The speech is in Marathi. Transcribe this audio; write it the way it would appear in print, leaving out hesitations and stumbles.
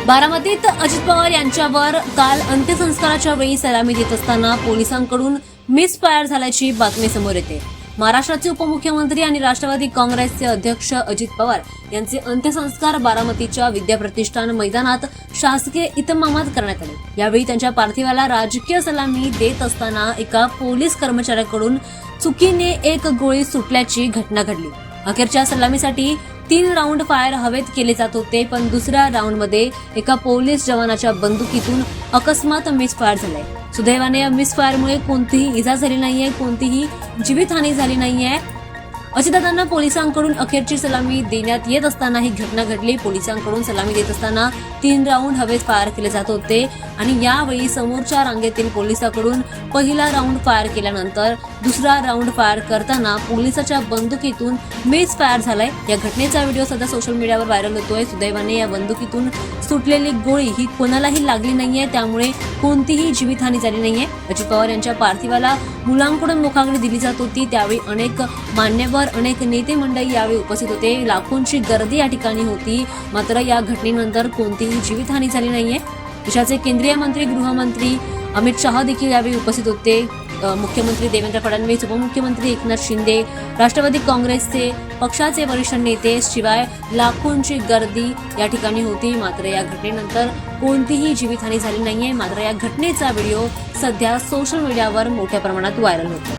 बारामतीत अजित पवार यांच्यावर काल अंत्यसंस्काराच्या वेळी सलामी देत असताना पोलिसांकडून मिसफायर झाल्याची बातमी समोर येते। महाराष्ट्राचे उपमुख्यमंत्री आणि राष्ट्रवादी काँग्रेसचे अध्यक्ष अजित पवार यांचे अंत्यसंस्कार बारामतीच्या विद्याप्रतिष्ठान मैदानात शासकीय इतमामात करण्यात आले। यावेळी त्यांच्या पार्थिवाला राजकीय सलामी देत असताना एका पोलीस कर्मचाऱ्याकडून चुकीने एक गोळी सुटल्याची घटना घडली। अखेरच्या सलामीसाठी 3 राऊंड फायर हवेत केले जात होते, पण दुसऱ्या राऊंडमध्ये एका पोलीस जवानाच्या बंदुकीतून अकस्मात मिसफायर झाले। सुदैवाने या मिसफायरमुळे कोणतीही इजा झाली नाहीये, कोणतीही जीवितहानी झाली नाहीये। अजितदादांना पोलिसांकडून अखेरची सलामी देण्यात येत असताना ही घटना घडली। पोलिसांकडून सलामी देत असताना 3 राऊंड हवेत फायर केले जात होते आणि यावेळी समोरच्या रांगेतील पोलिसाकडून पहिला राऊंड फायर केल्यानंतर दुसरा राऊंड फायर करताना पोलिसाच्या बंदुकीतून मिसफायर झालाय। या घटनेचा व्हिडिओ सध्या सोशल मीडियावर व्हायरल होतोय। सुदैवाने या बंदुकीतून सुटलेली गोळी ही कोणालाही लागली नाहीये, त्यामुळे कोणतीही जीवितहानी झाली नाहीये। अजित पवार यांच्या पार्थिवाला मुलांकडून मुखाग्नी दिली जात होती, त्यावेळी अनेक मान्यवर अनेक नेते मंडळी यावेळी उपस्थित होते। लाखोंची गर्दी या ठिकाणी होती, मात्र या घटनेनंतर कोणतीही जीवितहानी झाली नाहीये। देशाचे केंद्रीय मंत्री गृहमंत्री अमित शहा देखील यावेळी उपस्थित होते। मुख्यमंत्री देवेंद्र फडणवीस, उपमुख्यमंत्री एकनाथ शिंदे, राष्ट्रवादी काँग्रेसचे पक्षाचे वरिष्ठ नेते, शिवाय लाखोंची गर्दी या ठिकाणी होती। मात्र या घटनेनंतर कोणतीही जीवितहानी झाली नाहीये। मात्र या घटनेचा व्हिडिओ सध्या सोशल मीडियावर मोठ्या प्रमाणात व्हायरल होतो।